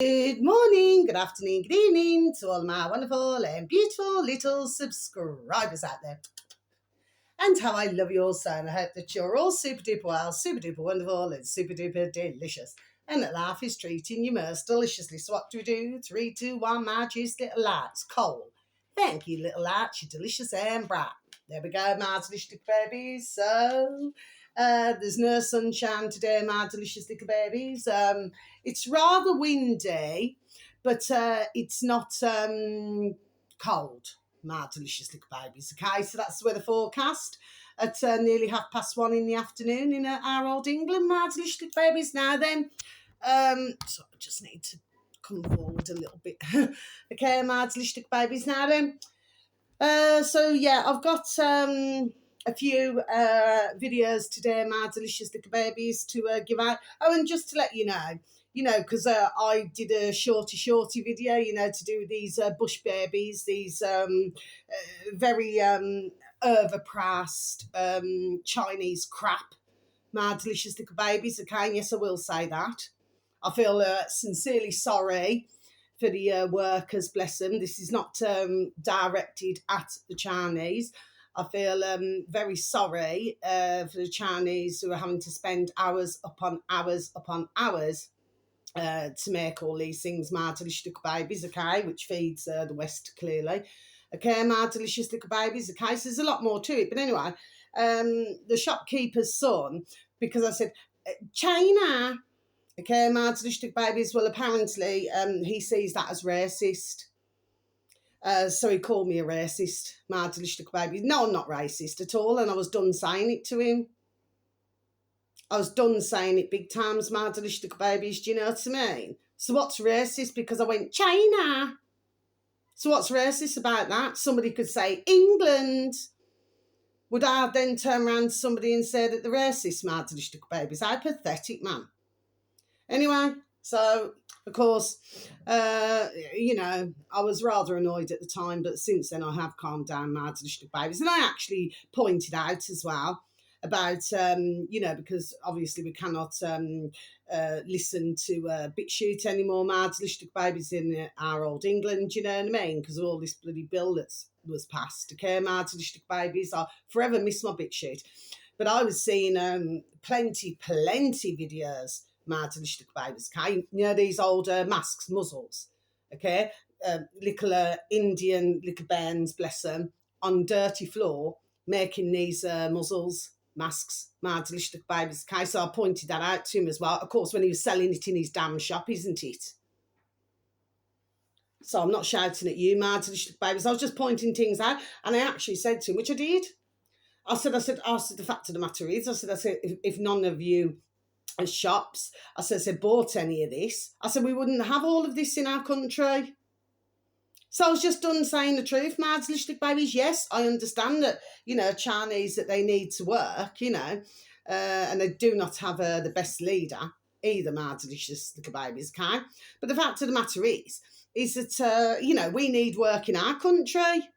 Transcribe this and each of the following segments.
Good morning, good afternoon, good evening to all my wonderful and beautiful little subscribers out there. And how I love you all so, and I hope that you're all super duper well, super duper wonderful, and super duper delicious. And that life is treating you most deliciously. So what do we do? 3, 2, 1, my juice, little lights, coal. Thank you, little lights, you're delicious and bright. There we go, my delicious little babies. So there's no sunshine today, my delicious little babies. It's rather windy, but it's not cold, my delicious little babies. Okay, so that's the weather forecast at nearly 1:30 in the afternoon in our old England, my delicious little babies. Now then, so I just need to come forward a little bit. Okay, my delicious little babies. Now then, so yeah, I've got a few videos today, my delicious little babies, to give out. Oh, and just to let you know, because I did a shorty video, to do with these bush babies, these very overpriced Chinese crap, my delicious little babies. Okay, and yes, I will say that. I feel sincerely sorry for the workers, bless them. This is not directed at the Chinese. I feel very sorry for the Chinese who are having to spend hours upon hours upon hours to make all these things, my delicious little babies, okay, which feeds the West, clearly. Okay, my delicious little babies, okay, so there's a lot more to it. But anyway, the shopkeeper's son, because I said, China, okay, my delicious little babies, well, apparently he sees that as racist. So he called me a racist, my delicious little babies. No, I'm not racist at all, and I was done saying it to him. I was done saying it big times, my delicious little babies, do you know what I mean? So what's racist? Because I went, China. So what's racist about that? Somebody could say, England. Would I then turn around to somebody and say that they're racist, my delicious little babies? How pathetic, man. Anyway, so, of course, I was rather annoyed at the time, but since then I have calmed down, my delicious little babies. And I actually pointed out as well about, because obviously we cannot listen to BitChute anymore, my delicious little babies, in our old England, you know what I mean? Because of all this bloody bill that was passed, okay, my delicious little babies. I forever miss my BitChute. But I was seeing plenty videos, my delicious little babies, okay? You know, these old masks, muzzles, okay? Little Indian little bands, bless them, on dirty floor, making these muzzles, masks, my delicious little babies, okay? So I pointed that out to him as well. Of course, when he was selling it in his damn shop, isn't it? So I'm not shouting at you, my delicious little babies. I was just pointing things out, and I actually said to him, which I did. I said, the fact of the matter is, I said, if none of you as shops, I said, bought any of this, I said, we wouldn't have all of this in our country. So I was just done saying the truth, my delicious babies. Yes, I understand that, Chinese, that they need to work, and they do not have the best leader either, my delicious little babies, okay? But the fact of the matter is that, we need work in our country.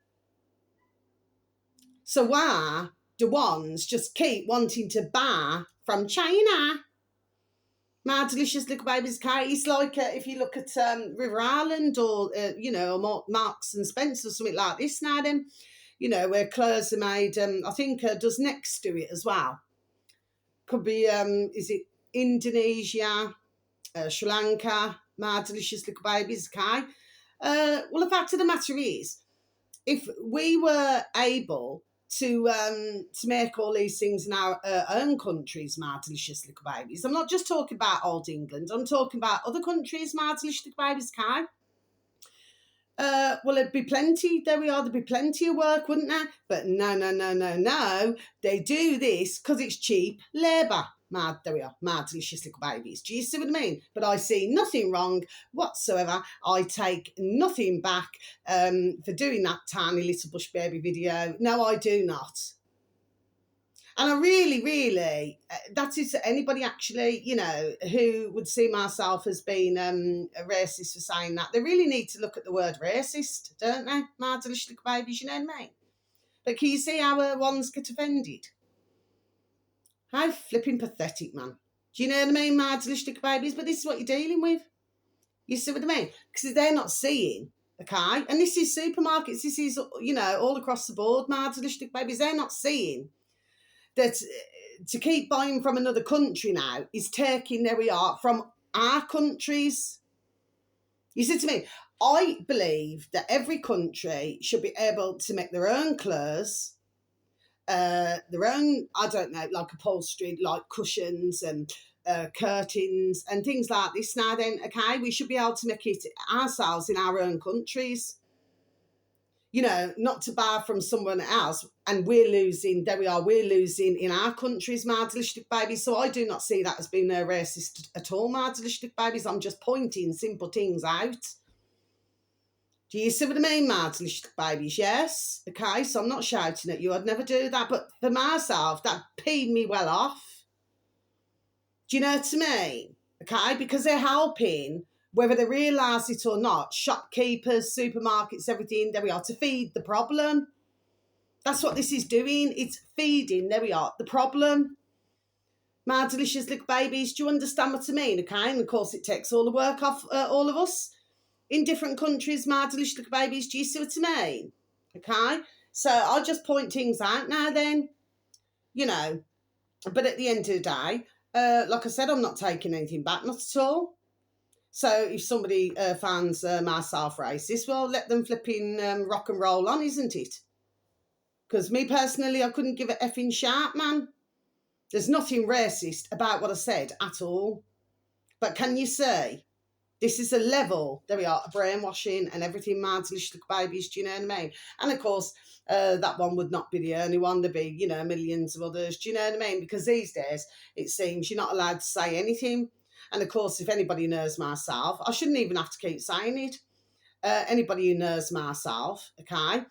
So why do ones just keep wanting to buy from China? My delicious little babies, okay? It's like if you look at River Island or, Marks and Spencer or something like this now then, where clothes are made, I think does next to it as well. Could be, is it Indonesia, Sri Lanka, my delicious little babies, okay? Well, the fact of the matter is, if we were able to make all these things in our own countries, my delicious little babies. I'm not just talking about old England. I'm talking about other countries, my delicious little babies, Kai. Well, there'd be plenty. There we are. There'd be plenty of work, wouldn't there? But no. They do this because it's cheap labour. There we are, my delicious little babies. Do you see what I mean? But I see nothing wrong whatsoever. I take nothing back for doing that tiny little bush baby video. No, I do not. And I really, that is anybody actually, who would see myself as being a racist for saying that. They really need to look at the word racist, don't they? My delicious little babies, you know what I mean? But can you see how ones get offended? How flipping pathetic, man. Do you know what I mean, my delicious little babies? But this is what you're dealing with. You see what I mean? Because they're not seeing, okay? And this is supermarkets, this is, all across the board, marginalistic babies, they're not seeing that to keep buying from another country now is taking, there we are, from our countries. You see what I mean? I believe that every country should be able to make their own clothes, their own, I don't know, like upholstery, like cushions and curtains and things like this now then, okay? We should be able to make it ourselves in our own countries. Not to buy from someone else, and we're losing in our countries, marginalistic babies. So I do not see that as being racist at all, marginalistic babies. I'm just pointing simple things out. Do you see what I mean, marginalistic babies? Yes? Okay, so I'm not shouting at you. I'd never do that. But for myself, that peed me well off. Do you know what I mean? Okay, because they're helping, whether they realise it or not, shopkeepers, supermarkets, everything, there we are, to feed the problem. That's what this is doing. It's feeding, there we are, the problem. My delicious little babies, do you understand what I mean? Okay, and of course it takes all the work off all of us in different countries, my delicious little babies. Do you see what I mean? Okay, so I'll just point things out now then, but at the end of the day, like I said, I'm not taking anything back, not at all. So if somebody finds myself racist, well, let them flipping rock and roll on, isn't it? Because me personally, I couldn't give a effing sharp, man. There's nothing racist about what I said at all. But can you see? This is a level, there we are, brainwashing and everything, mad delicious babies, do you know what I mean? And of course, that one would not be the only one. There'd be, millions of others, do you know what I mean? Because these days, it seems you're not allowed to say anything. And of course, if anybody knows myself, I shouldn't even have to keep saying it. Anybody who knows myself, okay,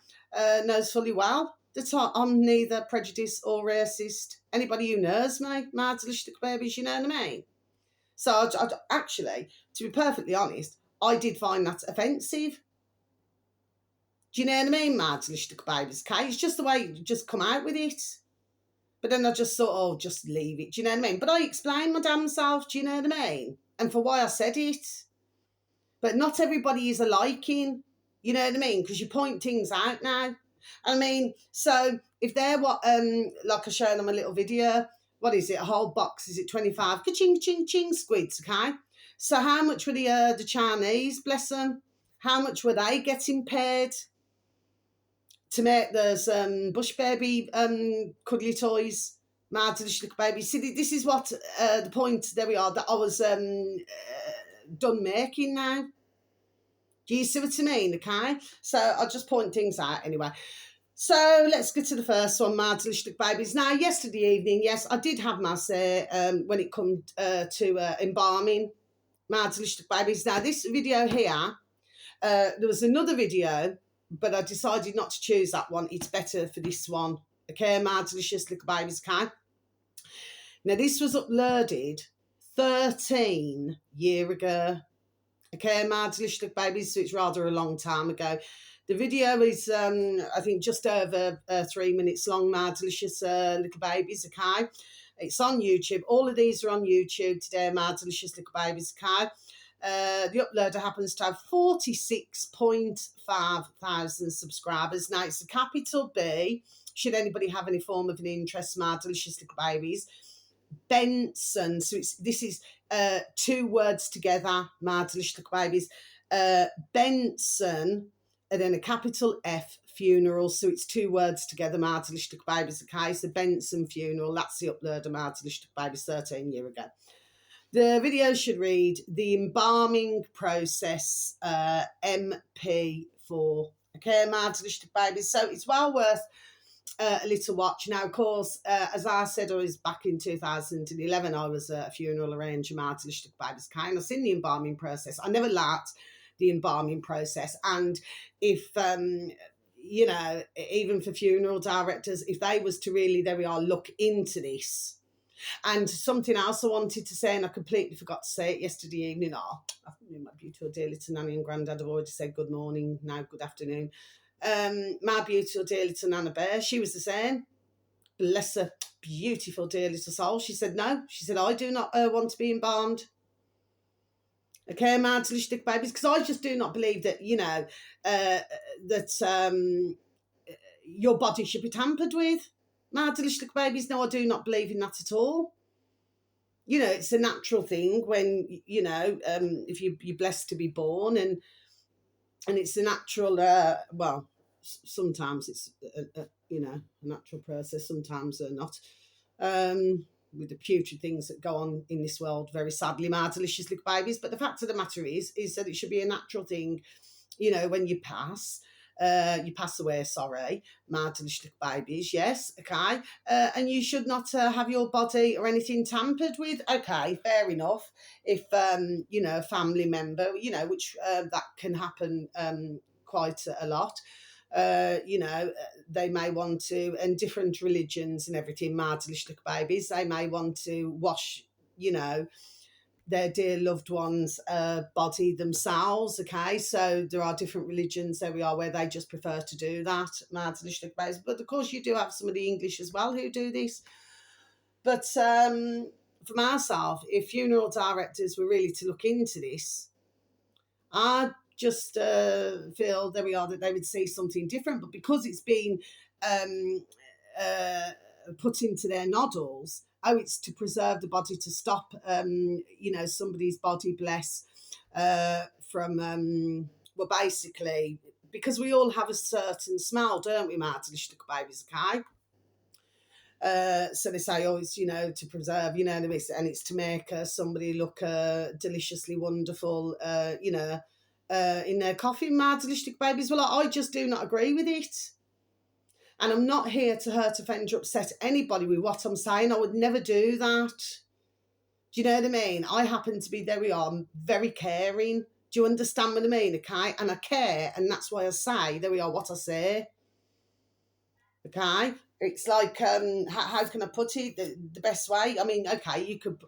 knows fully well that I'm neither prejudiced or racist. Anybody who knows me, my delicious babies, you know what I mean? So I actually, to be perfectly honest, I did find that offensive. Do you know what I mean, my delicious babies? Okay, it's just the way you just come out with it. But then I just sort of just leave it, do you know what I mean? But I explained my damn self, do you know what I mean? And for why I said it. But not everybody is a liking, you know what I mean? Because you point things out now. I mean, so if they're like I showed them a little video, what is it, a whole box, is it 25 ka-ching, ching, ching squids, okay? So how much were the Chinese, bless them, how much were they getting paid to make those bush baby cuddly toys, my delicious little baby? See, this is what the point, there we are, that I was done making now. Do you see what I mean, okay? So I'll just point things out anyway. So let's get to the first one, my delicious babies. Now, yesterday evening, yes, I did have my say when it comes to embalming my delicious babies. Now, this video here, there was another video, but I decided not to choose that one. It's better for this one, okay, my delicious little babies, okay? Now, this was uploaded 13 years ago. Okay, my delicious little babies, so it's rather a long time ago. The video is, I think, just over 3 minutes long, my delicious little babies, okay? It's on YouTube. All of these are on YouTube today, my delicious little babies, okay? The uploader happens to have 46.5 thousand subscribers. Now, it's a capital B, should anybody have any form of an interest, my delicious little babies. Benson, so this is 2 words together, my delicious little babies. Benson, and then a capital F, funeral, so it's 2 words together, my delicious little babies, okay? So Benson funeral, that's the upload of my delicious little babies 13 years ago. The video should read, the embalming process, MP4, okay, my delicious little babies. So it's well worth a little watch. Now, of course, as I said, I was back in 2011, I was a funeral arranger, my delicious little babies, kind of seen the embalming process. I never liked the embalming process, and if even for funeral directors, if they was to really, there we are, look into this. And something else I wanted to say, and I completely forgot to say it yesterday evening. I think my beautiful dear little nanny and granddad have already said good morning, now good afternoon. My beautiful dear little Nana Bear, she was the same. Bless her, beautiful dear little soul. She said no. She said, I do not want to be embalmed. Okay, my delicious babies, because I just do not believe that, that your body should be tampered with. My delicious babies, no, I do not believe in that at all. It's a natural thing when, if you're blessed to be born, and it's a natural, sometimes it's, a natural process, sometimes not. With the putrid things that go on in this world, very sadly, my delicious little babies. But the fact of the matter is that it should be a natural thing, when you pass. You pass away, sorry, my delicious little babies, yes, okay. And you should not have your body or anything tampered with, okay, fair enough. If, a family member, which that can happen quite a lot, they may want to, and different religions and everything, my delicious little babies, they may want to wash, their dear loved one's body themselves, okay? So there are different religions, there we are, where they just prefer to do that, my delicious little babies. But of course you do have some of the English as well who do this. But for myself, if funeral directors were really to look into this, I just feel, there we are, that they would see something different. But because it's been put into their noddles, it's to preserve the body, to stop, somebody's body, bless, from, basically, because we all have a certain smell, don't we, my delicious little babies, okay? So they say, it's, to preserve, and it's to make somebody look deliciously wonderful, in their coffin, my delicious little babies. Well, I just do not agree with it. And I'm not here to hurt, offend, or upset anybody with what I'm saying. I would never do that. Do you know what I mean? I happen to be, there we are, I'm very caring. Do you understand what I mean? Okay? And I care, and that's why I say, there we are, what I say. Okay? It's like, how can I put it? The best way? I mean, okay, you could,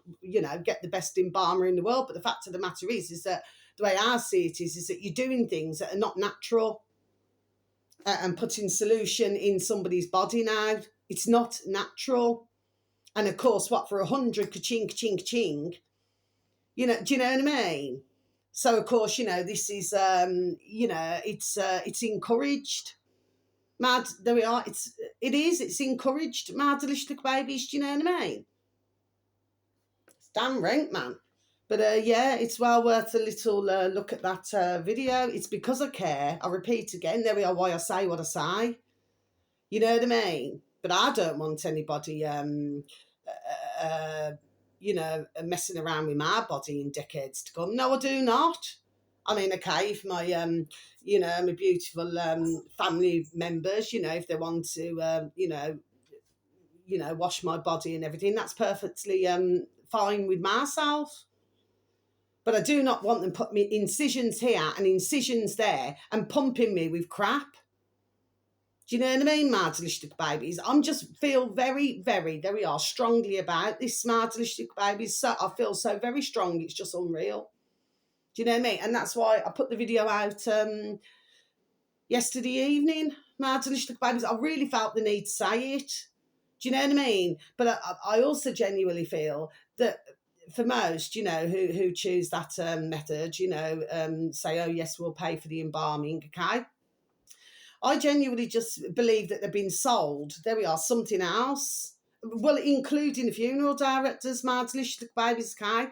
get the best embalmer in the world, but the fact of the matter is that the way I see it is that you're doing things that are not natural. And putting solution in somebody's body now. It's not natural. And of course, what, for 100, ka-ching, ka-ching, ka-ching, do you know what I mean? So of course, this is, it's encouraged. Mad, there we are. It's encouraged, my delicious little babies, do you know what I mean? It's damn rank, man. But it's well worth a little look at that video. It's because I care. I repeat again, there we are, why I say what I say. You know what I mean? But I don't want anybody, messing around with my body in decades to come. No, I do not. I mean, okay, if my, my beautiful family members, if they want to, wash my body and everything, that's perfectly fine with myself. But I do not want them put me incisions here and incisions there and pumping me with crap. Do you know what I mean, my delicious babies? I'm just feel very, very, there we are, strongly about this, my delicious babies. So I feel so very strong, it's just unreal. Do you know what I mean? And that's why I put the video out yesterday evening, my delicious babies. I really felt the need to say it. Do you know what I mean? But I also genuinely feel that for most, who choose that method, say, oh, yes, we'll pay for the embalming, okay? I genuinely just believe that they've been sold. There we are, something else. Well, including the funeral directors, my delicious babies, okay?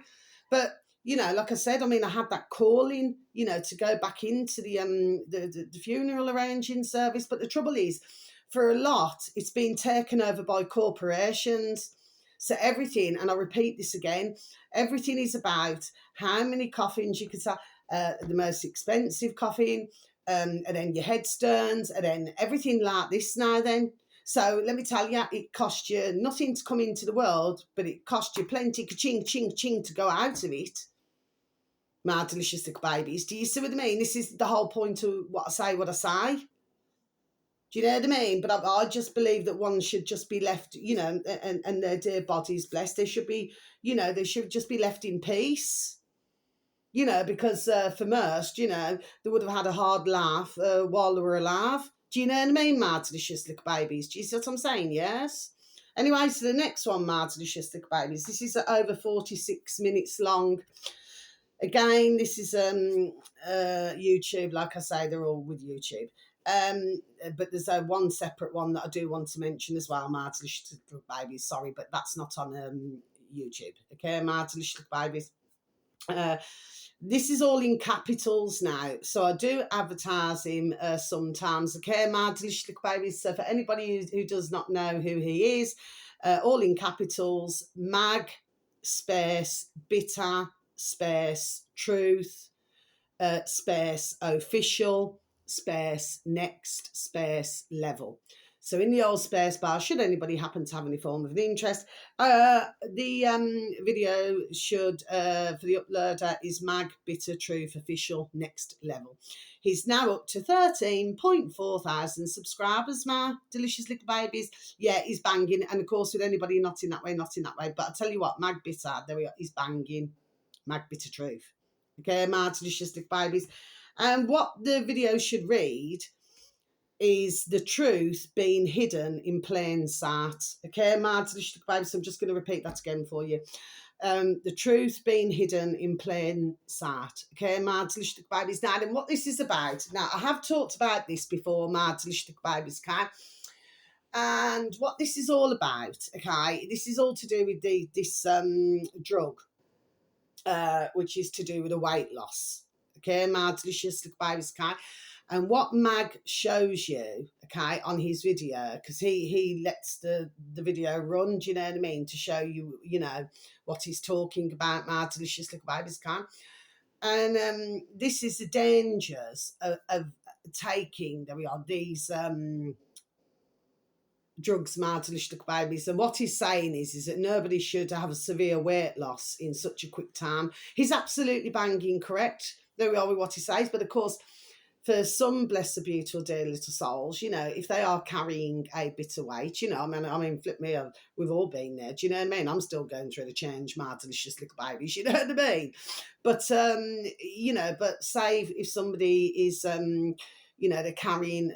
But, like I said, I mean, I had that calling, to go back into the funeral arranging service. But the trouble is, for a lot, it's been taken over by corporations. So everything, and I repeat this again, everything is about how many coffins you can sell, the most expensive coffin, and then your headstones, and then everything like this now then. So let me tell you, it cost you nothing to come into the world, but it cost you plenty, ka-ching, ching, ching, to go out of it. My delicious little babies. Do you see what I mean? This is the whole point of what I say. Do you know what I mean? But I just believe that one should just be left, and their dear bodies blessed. They should be, they should just be left in peace. Because for most, they would have had a hard laugh while they were alive. Do you know what I mean, my delicious little babies? Do you see what I'm saying? Yes? Anyway, so the next one, my delicious little babies. This is over 46 minutes long. Again, this is YouTube. Like I say, they're all with YouTube. But there's one separate one that I do want to mention as well, Martin Little Babies. Sorry, but that's not on YouTube. Okay, Martin Little Babies. This is all in capitals now, so I do advertise him sometimes. Okay, Martin Little Babies. So for anybody who does not know who he is, all in capitals, mag space bitter space truth space official space next space level. So in the old space bar, should anybody happen to have any form of an interest, the video should, for the uploader, is Mag Bitter Truth Official Next Level. He's now up to 13.4 thousand subscribers, my delicious little babies. Yeah, he's banging. And of course, with anybody not in that way, not in that way. But I tell you what, Mag Bitter, there we are, he's banging. Mag Bitter Truth. Okay, my delicious little babies. And what the video should read is the truth being hidden in plain sight. Okay, my delicious little babies. So I'm just going to repeat that again for you. The truth being hidden in plain sight. Okay, my delicious little babies. Now, then what this is about. Now, I have talked about this before, my delicious little babies, okay? And what this is all about, okay, this is all to do with this drug, which is to do with a weight loss. Okay, my delicious little babies, okay? And what Mag shows you, okay, on his video, because he lets the video run, do you know what I mean, to show you, you know, what he's talking about, my delicious little babies, okay? And this is the dangers of taking, there we are, these drugs, my delicious little babies. And what he's saying is that nobody should have a severe weight loss in such a quick time. He's absolutely banging correct. There we are with what he says. But of course, for some blessed, beautiful, dear little souls, you know, if they are carrying a bit of weight, you know, I mean, flip me, we've all been there. Do you know what I mean? I'm still going through the change, my delicious little babies. You know what I mean? But you know, but say if somebody is, you know, they're carrying,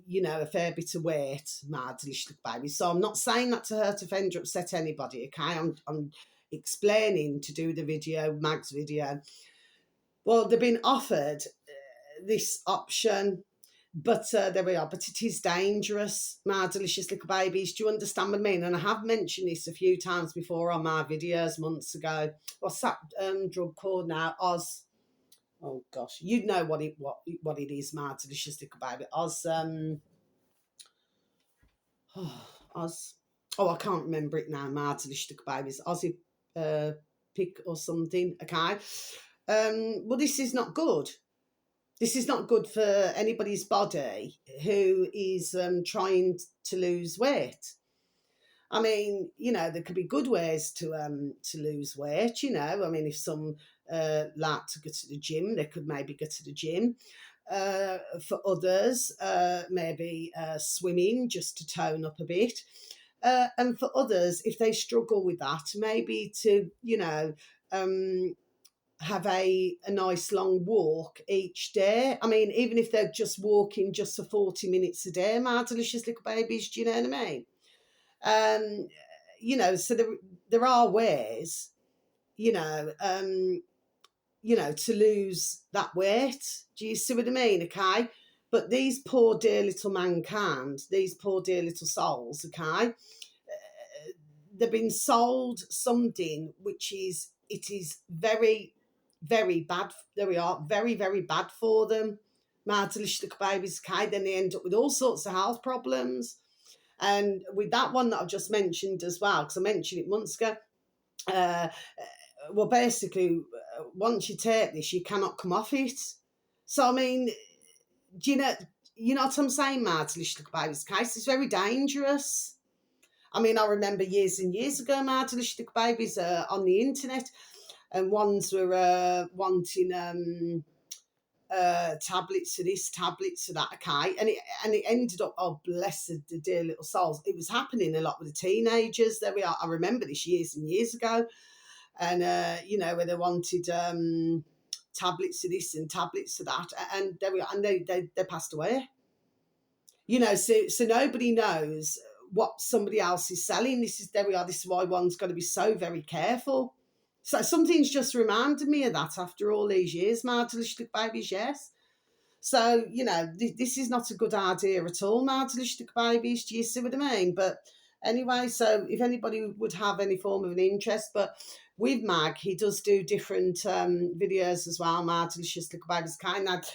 you know, a fair bit of weight, my delicious little baby. So I'm not saying that to hurt, offend, or upset anybody. Okay, I'm explaining to do the video, Mag's video. Well, they've been offered this option, but there we are. But it is dangerous, my delicious little babies. Do you understand what I mean? And I have mentioned this a few times before on my videos months ago. What's that drug called now? Oz. Oh gosh, you know what it is, my delicious little baby. Oz. Oz. Oh, I can't remember it now. My delicious little babies. Ozzy pick or something. Okay. Well, this is not good. This is not good for anybody's body who is trying to lose weight. I mean, you know, there could be good ways to lose weight, you know. I mean, if some like to go to the gym, they could maybe go to the gym. For others, maybe swimming just to tone up a bit. And for others, if they struggle with that, maybe to, you know, have a nice long walk each day. I mean, even if they're just walking just for 40 minutes a day, my delicious little babies, do you know what I mean? You know, so there are ways, you know, to lose that weight. Do you see what I mean? Okay. But these poor dear little mankind, these poor dear little souls, okay, they've been sold something which is very, very bad. There we are, very, very bad for them. My delicious little babies, okay, then they end up with all sorts of health problems. And with that one that I've just mentioned as well, because I mentioned it months ago, well, basically, once you take this, you cannot come off it. So, I mean, do you know what I'm saying, my delicious little babies? Case is very dangerous. I mean, I remember years and years ago, my delicious little babies on the internet, and ones were wanting tablets to this, tablets to that, okay, and it ended up, oh bless the dear little souls, it was happening a lot with the teenagers. There we are. I remember this years and years ago, and you know, where they wanted tablets to this and tablets to that, and there we are, and they passed away. You know, so nobody knows what somebody else is selling. This is, there we are. This is why one's got to be so very careful. So something's just reminded me of that after all these years, Marvelous Little Babies, yes. So, this is not a good idea at all, Marvelous Little Babies, do you see what I mean? But anyway, so if anybody would have any form of an interest, but with Mag, he does do different videos as well, Marvelous Little Babies, kind of.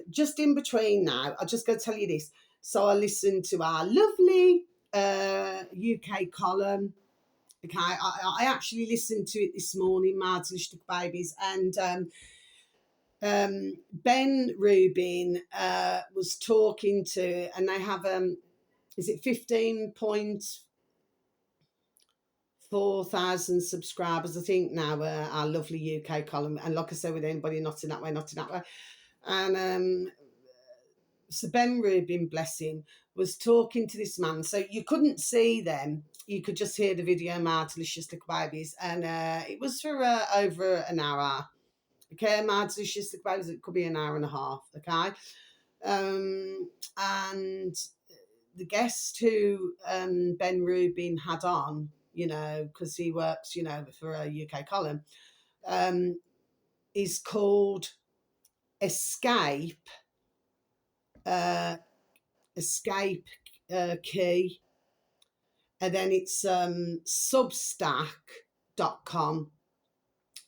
Just in between now, I'm just going to tell you this. So I listened to our lovely UK column. Okay, I actually listened to it this morning, Marvelous Little Babies, and Ben Rubin was talking to, and they have is it 15.4 thousand subscribers, I think now, our lovely UK column. And like I said, with anybody not in that way, not in that way. And so Ben Rubin, bless him, was talking to this man. So you couldn't see them. You could just hear the video, Marvelous Little Babies. And it was for over an hour. Okay, Marvelous Little Babies, it could be an hour and a half. Okay. And the guest who Ben Rubin had on, because he works, for a UK column, is called Escape Key, and then it's substack.com,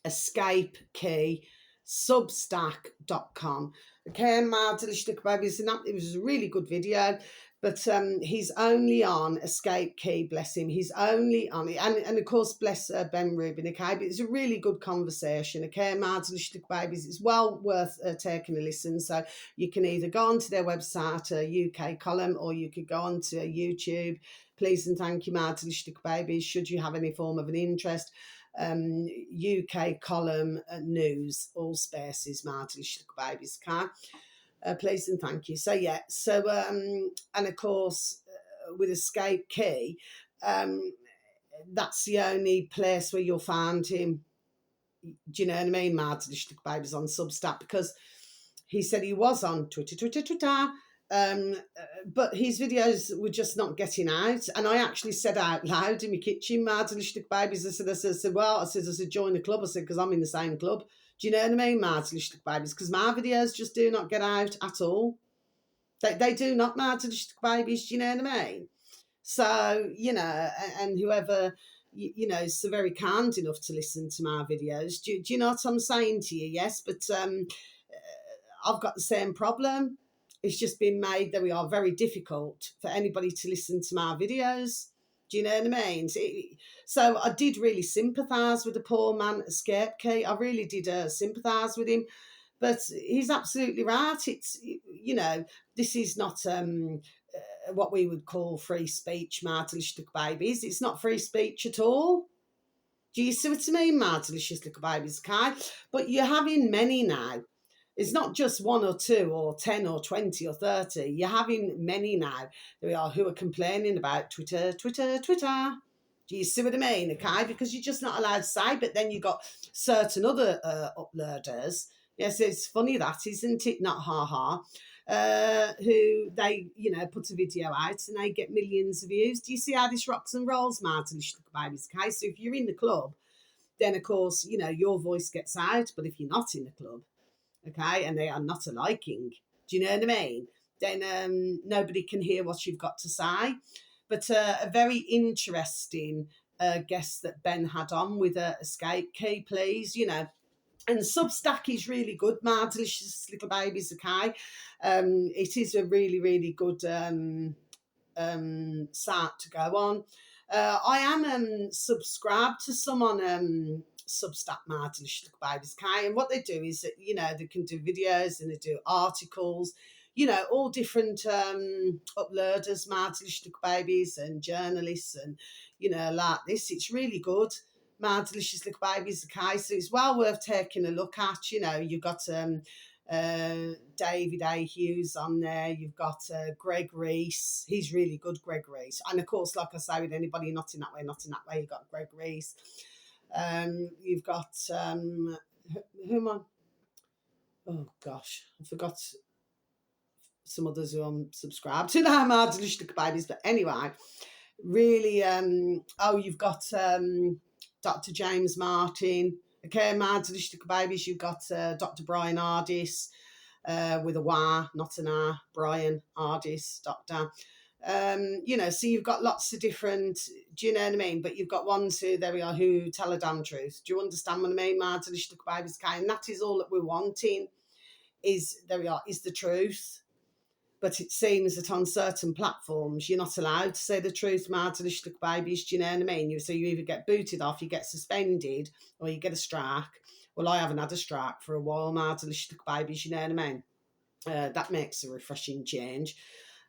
Escape Key, substack.com. Okay, Marvelous Little Babies, and it was a really good video. But he's only on Escape Key, bless him. He's only on it. And of course, bless Ben Rubin, okay? But it's a really good conversation, okay? Marvelous Little Babies. It's well worth taking a listen. So you can either go onto their website, UK column, or you could go onto YouTube. Please and thank you, Marvelous Little Babies, should you have any form of an interest. UK column news, all spaces, Marvelous Little Babies, okay? Please and thank you. So yeah, and of course with Escape Key, that's the only place where you'll find him. Do you know what I mean? Marvelous Little Babies on Substack, because he said he was on Twitter, but his videos were just not getting out. And I actually said out loud in my kitchen, Marvelous Little Babies, I said, join the club. I said, because I'm in the same club. Do you know what I mean, Marvelous Little Babies? Because my videos just do not get out at all. They do not, Marvelous Little Babies, do you know what I mean? So, and whoever, is so very kind enough to listen to my videos, do you know what I'm saying to you? Yes, but I've got the same problem. It's just been made that we are very difficult for anybody to listen to my videos. Do you know what I mean? So I did really sympathise with the poor man, Escape Key. I really did sympathise with him. But he's absolutely right. It's, this is not what we would call free speech, Marvelous Little Babies. It's not free speech at all. Do you see what I mean, Marvelous Little Babies, okay? But you're having many now. It's not just one or two or 10 or 20 or 30. You're having many now who are complaining about Twitter. Do you see what I mean? Okay, because you're just not allowed to say, but then you've got certain other uploaders. Yes, it's funny that, isn't it? Not who they, put a video out and they get millions of views. Do you see how this rocks and rolls, Marvelous Little Babies? Okay, so if you're in the club, then of course, your voice gets out. But if you're not in the club, okay, and they are not a liking, do you know what I mean? Then nobody can hear what you've got to say. But a very interesting guest that Ben had on with Escape Key, please, And Substack is really good, Marvelous Little Babies, okay? It is a really, really good site to go on. I am subscribed to some on Substack, Marvelous Little Babies, okay? And what they do is that, they can do videos and they do articles, all different uploaders, Marvelous Little Babies, and journalists, and, like this. It's really good, Marvelous Little Babies, okay? So it's well worth taking a look at. You've got David A. Hughes on there. You've got Greg Reese. He's really good, Greg Reese. And of course, like I say, with anybody not in that way, you've got Greg Reese. You've got who am I? Oh gosh, I forgot some others who I'm subscribed to now, Marvelous Little Babies. But anyway, really, you've got Dr. James Martin. Okay, mad delicious little babies. You've got Dr. Brian Ardis with a Y, not an R. Brian Ardis, doctor. So you've got lots of different, do you know what I mean? But you've got ones who, there we are, who tell a damn truth. Do you understand what I mean? Mad delicious little babies. Okay, and that is all that we're wanting is, there we are, is the truth. But it seems that on certain platforms, you're not allowed to say the truth, mad delicious little babies. Do you know what I mean? So you either get booted off, you get suspended, or you get a strike. Well, I haven't had a strike for a while, mad delicious little babies. You know what I mean? That makes a refreshing change.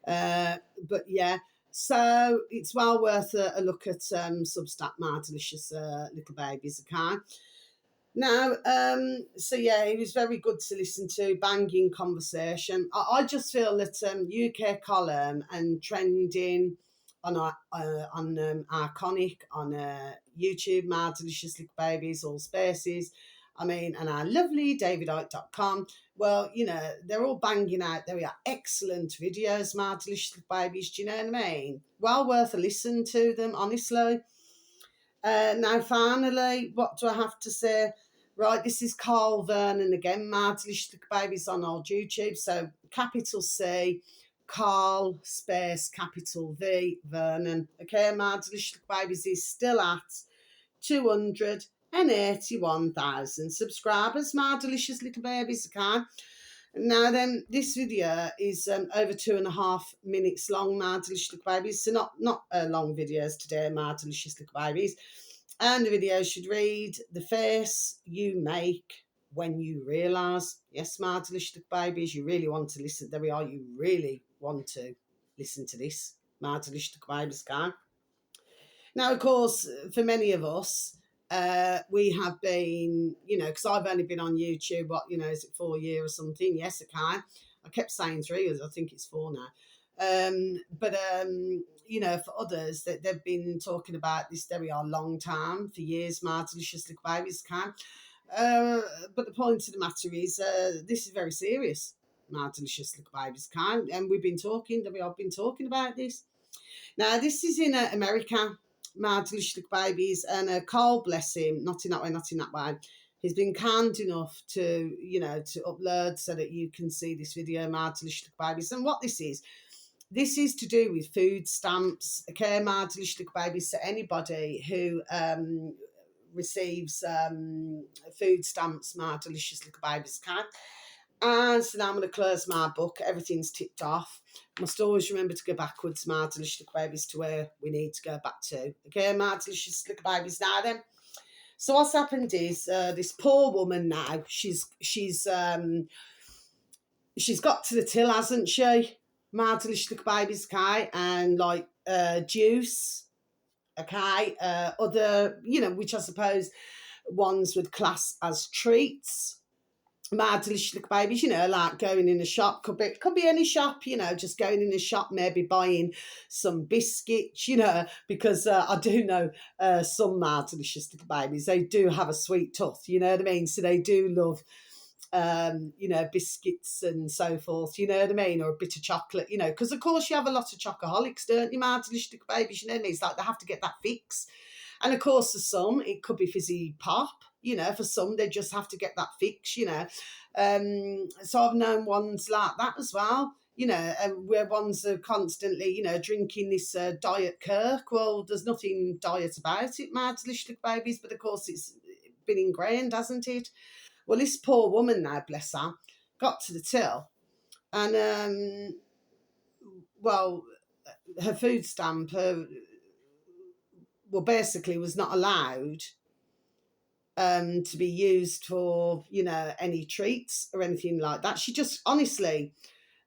But yeah, so it's well worth a look at Substack, mad delicious little babies. Okay. Now, so yeah, it was very good to listen to, banging conversation. I just feel that UK column and trending on Iconic, on YouTube, Mad Delicious Little Babies, all spaces. I mean, and our lovely davidite.com. Well, they're all banging out. There we are, excellent videos, Mad Delicious Little Babies. Do you know what I mean? Well worth a listen to them, honestly. Now, finally, what do I have to say? Right, this is Carl Vernon again, Mad Delicious Little Babies on old YouTube. So, capital C, Carl, space, capital V, Vernon. Okay, Mad Delicious Little Babies is still at 281,000 subscribers, Mad Delicious Little Babies, okay? Now then, this video is over 2.5 minutes long, Mad Delicious Little Babies. So not long videos today, Mad Delicious Little Babies. And the video should read, the face you make when you realise. Yes, Mad Delicious Little Babies, you really want to listen. There we are, you really want to listen to this, Mad Delicious Little Babies, okay? Now, of course, for many of us, we have been, because I've only been on YouTube, is it 4 years or something? Yes, I kept saying 3, I think it's 4 now. But for others, that they've been talking about this, there we are, long time, for years, Mad Delicious Little Babies, but the point of the matter is, this is very serious, Mad Delicious Little Babies, and we've been talking, I've been talking about this. Now, this is in America, Mad Delicious Little Babies, and Carl, bless him, not in that way, he's been kind enough to, to upload so that you can see this video, Mad Delicious Little Babies. And what this is to do with food stamps, okay, Mad Delicious Little Babies. So anybody who receives food stamps, Mad Delicious Little Babies, And so now I'm going to close my book. Everything's ticked off. Must always remember to go backwards, Mad Delicious Little Babies, to where we need to go back to. Okay, Mad Delicious Little Babies. Now then, so what's happened is this poor woman now, she's got to the till, hasn't she? Mad Delicious Little Babies, okay, and like juice, okay, other, which I suppose ones would class as treats. Mad Delicious Little Babies, like going in a shop, could be any shop, just going in a shop, maybe buying some biscuits, because I do know some Mad Delicious Little Babies, they do have a sweet tooth, you know what I mean? So they do love, biscuits and so forth, you know what I mean? Or a bit of chocolate, because of course you have a lot of chocoholics, don't you, Mad Delicious Little Babies, you know what I mean? It's like they have to get that fix. And of course, for some, it could be fizzy pop. For some, they just have to get that fix, So I've known ones like that as well, where ones are constantly, drinking this Diet Kirk. Well, there's nothing diet about it, Mad Delicious Little Babies, but of course it's been ingrained, hasn't it? Well, this poor woman now, bless her, got to the till and, her food stamp, basically was not allowed to be used for, any treats or anything like that. She just, honestly,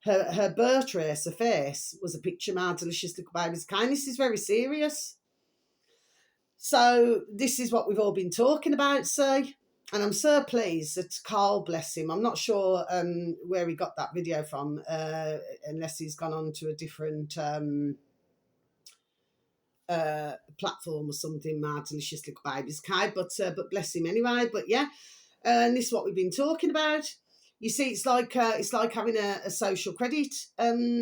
her birth race, her face, was a picture, Mad Delicious Little Babies. This is very serious. So this is what we've all been talking about, see? And I'm so pleased that Carl, bless him, I'm not sure where he got that video from, unless he's gone on to a different platform or something, Mad Delicious Little Babies, but bless him anyway. But yeah, and this is what we've been talking about. You see, it's like having a social credit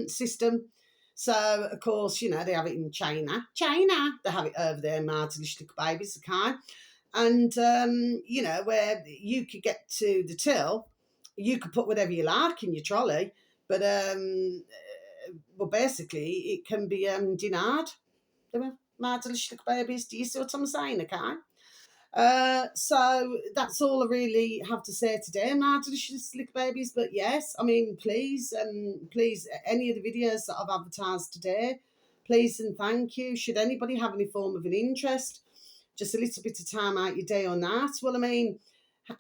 system. So of course, they have it in China. They have it over there, Mad Delicious Little Babies, okay. And, where you could get to the till, you could put whatever you like in your trolley, but, well, basically, it can be denied. My delicious little babies, do you see what I'm saying, okay? So that's all I really have to say today, my delicious little babies. But yes, I mean, please, any of the videos that I've advertised today, please and thank you. Should anybody have any form of an interest, just a little bit of time out your day or night. Well, I mean,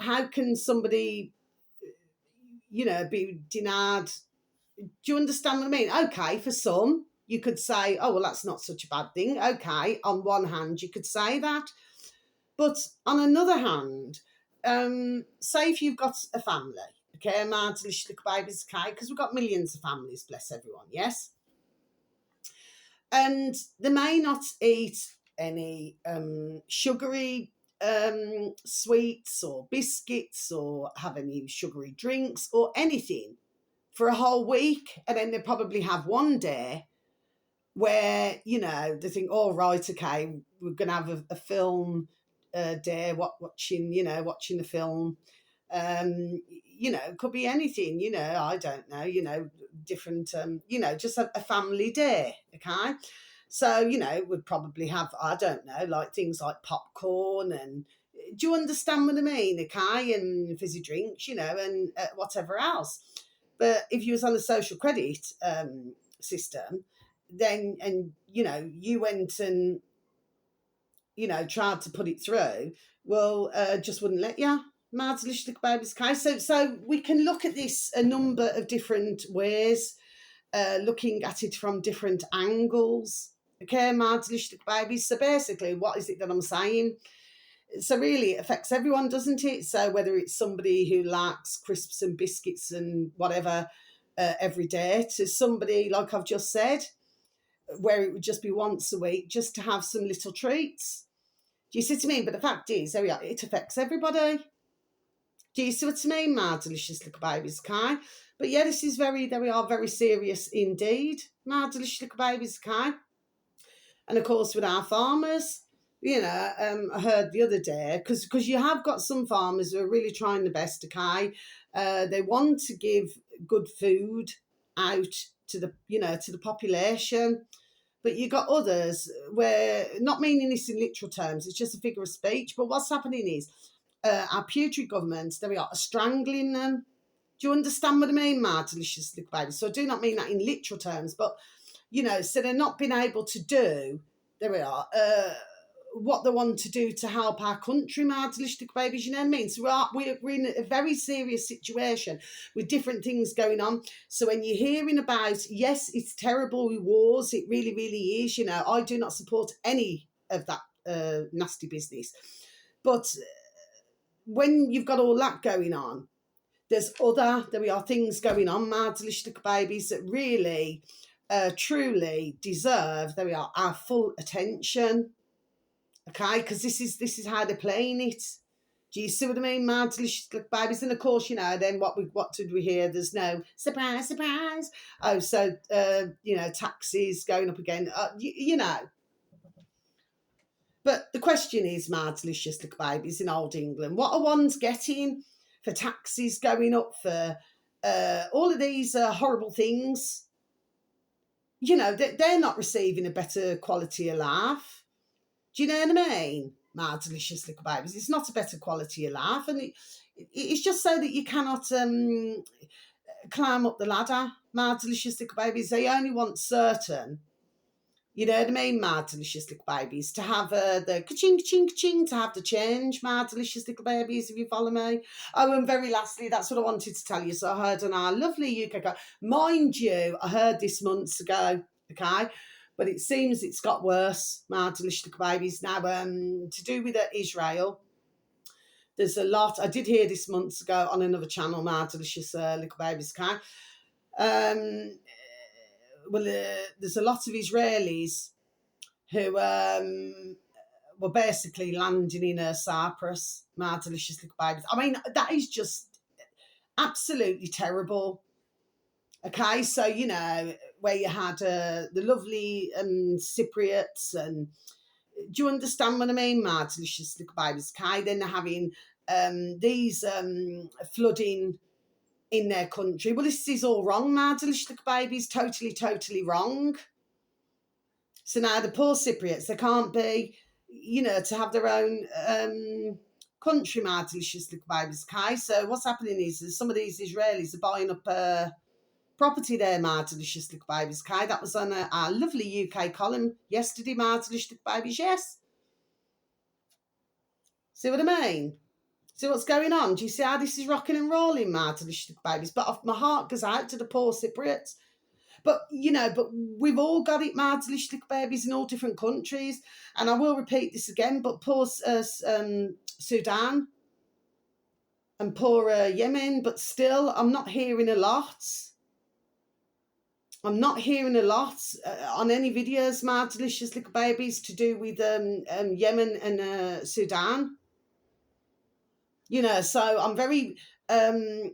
how can somebody, be denied? Do you understand what I mean? Okay, for some, you could say, oh, well, that's not such a bad thing. Okay, on one hand, you could say that. But on another hand, say if you've got a family, okay, my delicious little babies, okay, because we've got millions of families, bless everyone, yes? And they may not eat any sugary sweets or biscuits or have any sugary drinks or anything for a whole week. And then they probably have one day where, they think, oh, right, okay, we're going to have a film day, watching the film. It could be anything, I don't know, different, just a family day, okay? So, we'd probably have, I don't know, like things like popcorn and, do you understand what I mean, okay? And fizzy drinks, and whatever else. But if you was on the social credit system, then, and, you went and, tried to put it through, well, just wouldn't let you. My delicious little baby's case. So we can look at this a number of different ways, looking at it from different angles. Okay, my delicious little babies. So basically, what is it that I'm saying? So really, it affects everyone, doesn't it? So whether it's somebody who likes crisps and biscuits and whatever every day, to somebody, like I've just said, where it would just be once a week, just to have some little treats. Do you see what I mean? But the fact is, there we are, it affects everybody. Do you see what I mean, my delicious little babies, okay? But yeah, this is very serious indeed, my delicious little babies, okay? And of course, with our farmers, I heard the other day, because you have got some farmers who are really trying the best, okay? They want to give good food out to the population. But you got others where, not meaning this in literal terms, it's just a figure of speech, but what's happening is our putrid governments, there we are strangling them. Do you understand what I mean, my delicious little baby? So I do not mean that in literal terms, but, so they're not being able to do, there we are, what they want to do to help our country, my delicious little babies, you know what I mean? So we're in a very serious situation with different things going on. So when you're hearing about, yes, it's terrible with wars, it really, really is, I do not support any of that nasty business. But when you've got all that going on, there we are, things going on, my delicious little babies, that really, truly deserve, there we are, our full attention. Okay, because this is how they're playing it. Do you see what I mean, my delicious little babies? And of course, then what did we hear? There's no surprise. Oh, so taxes going up again. But the question is, my delicious little babies in old England, what are ones getting for taxes going up, for all of these horrible things? They're not receiving a better quality of life. Do you know what I mean? My delicious little babies. It's not a better quality of life. And it's just so that you cannot climb up the ladder. My delicious little babies. They only want certain, you know what I mean, my delicious little babies, to have the ka-ching, ka-ching, ka-ching, to have the change, my delicious little babies, if you follow me. Oh, and very lastly, that's what I wanted to tell you. So I heard on our lovely UK guy, mind you, I heard this months ago, okay? But it seems it's got worse, my delicious little babies. Now, to do with Israel, there's a lot. I did hear this months ago on another channel, my delicious little babies, okay? There's a lot of Israelis who were basically landing in Cyprus, my delicious little babies. I mean, that is just absolutely terrible. Okay, so, where you had the lovely Cypriots and Do you understand what I mean? Mad delicious little babies, okay? Then they're having these flooding in their country. Well, this is all wrong, mad delicious little babies, totally wrong. So now the poor Cypriots, they can't be, to have their own country, mad delicious little babies, okay? So what's happening is some of these Israelis are buying up property there, my delicious little babies, okay? That was on our lovely UK column yesterday, my delicious little babies, yes. See what I mean? See what's going on? Do you see how this is rocking and rolling, my delicious little babies? But my heart goes out to the poor Cypriots. But, but we've all got it, my delicious little babies, in all different countries. And I will repeat this again, but poor Sudan and poor Yemen, but still, I'm not hearing a lot. I'm not hearing a lot on any videos, my delicious little babies, to do with Yemen and Sudan. So I'm very, let's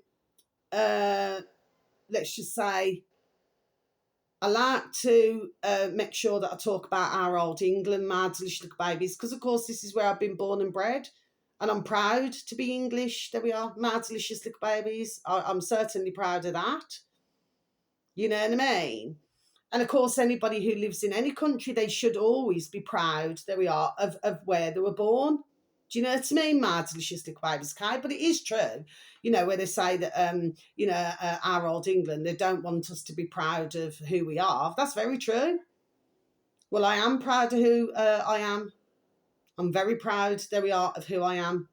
just say, I like to make sure that I talk about our old England, my delicious little babies, because, of course, this is where I've been born and bred, and I'm proud to be English. There we are, my delicious little babies. I'm certainly proud of that. You know what I mean? And, of course, anybody who lives in any country, they should always be proud, there we are, of where they were born. Do you know what I mean, my delicious little babies, Kai? But it is true, where they say that, our old England, they don't want us to be proud of who we are. That's very true. Well, I am proud of who I am. I'm very proud, there we are, of who I am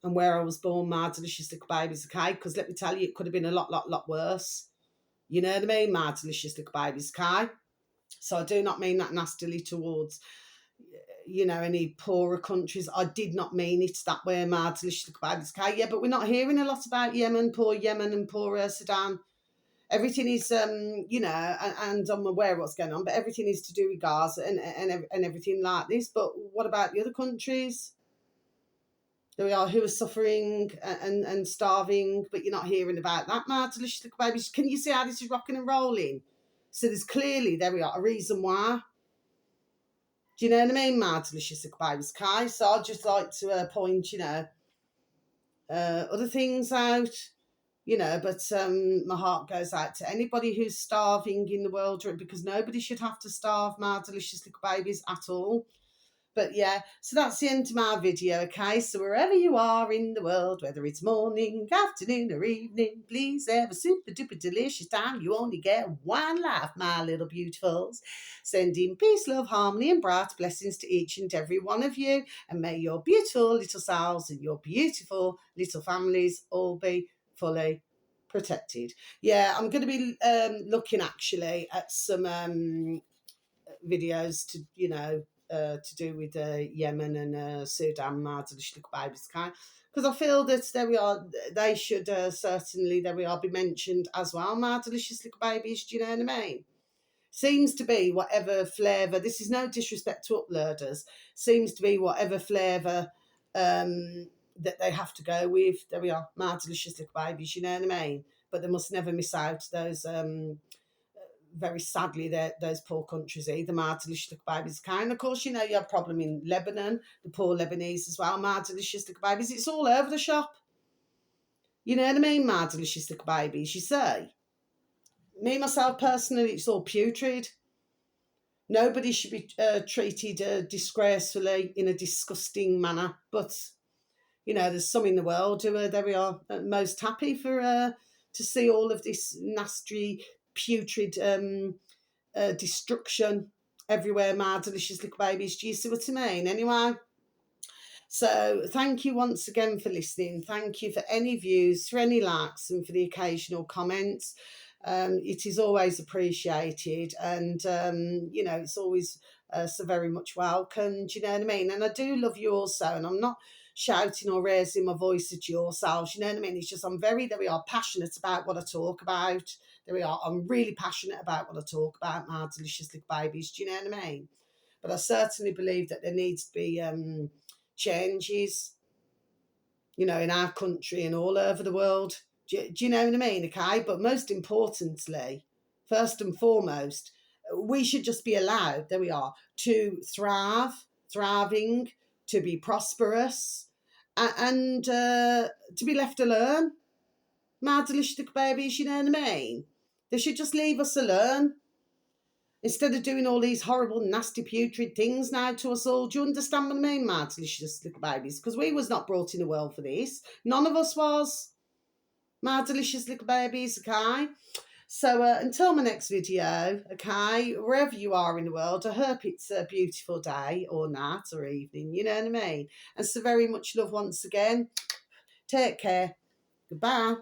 and where I was born, my delicious little babies, okay? Because let me tell you, it could have been a lot worse. You know what I mean, my delicious little babies, okay? So I do not mean that nastily towards, any poorer countries. I did not mean it that way, my delicious little babies, okay? Yeah, but we're not hearing a lot about poor Yemen and poor Sudan. Everything is, and I'm aware of what's going on, but everything is to do with Gaza and everything like this. But what about the other countries? There we are, who are suffering and starving, but you're not hearing about that, my delicious little babies. Can you see how this is rocking and rolling? So there's clearly, there we are, a reason why. Do you know what I mean, my delicious little babies, Kai? So I'd just like to point, other things out, but my heart goes out to anybody who's starving in the world, because nobody should have to starve, my delicious little babies, at all. But yeah, so that's the end of my video, okay? So wherever you are in the world, whether it's morning, afternoon or evening, please have a super duper delicious time. You only get one life, my little beautifuls. Sending peace, love, harmony and bright blessings to each and every one of you. And may your beautiful little selves and your beautiful little families all be fully protected. Yeah, I'm going to be looking actually at some videos to do with Yemen and Sudan, my delicious little babies, because I feel that there we are, they should certainly, there we are, be mentioned as well, my delicious little babies. Do you know what I mean? Seems to be whatever flavour, this is no disrespect to uploaders, seems to be whatever flavour that they have to go with. There we are, my delicious little babies, you know what I mean? But they must never miss out those very sadly, those poor countries, either my delicious little babies, kind. Of course, you have a problem in Lebanon, the poor Lebanese as well, my delicious little babies. It's all over the shop. You know what I mean, my delicious little babies? You say, me, myself, personally, it's all putrid. Nobody should be treated disgracefully in a disgusting manner. But, there's some in the world who are, there we are, most happy for to see all of this nasty, putrid destruction everywhere, my delicious little babies. Do you see what I mean? Anyway, so thank you once again for listening. Thank you for any views, for any likes, and for the occasional comments. It is always appreciated, and it's always so very much welcome. Do you know what I mean? And I do love you also, and I'm not shouting or raising my voice at yourselves. You know what I mean? It's just I'm very, there we are, passionate about what I talk about. There we are. I'm really passionate about what I talk about, my delicious little babies. Do you know what I mean? But I certainly believe that there needs to be changes, in our country and all over the world. Do you know what I mean? Okay, but most importantly, first and foremost, we should just be allowed, there we are, to thrive, thriving, to be prosperous, and to be left alone. My delicious little babies, you know what I mean? They should just leave us alone. Instead of doing all these horrible, nasty, putrid things now to us all. Do you understand what I mean, my delicious little babies? Because we was not brought in the world for this. None of us was. My delicious little babies, okay? So until my next video, okay, wherever you are in the world, I hope it's a beautiful day or night or evening, you know what I mean? And so very much love once again. Take care. Goodbye.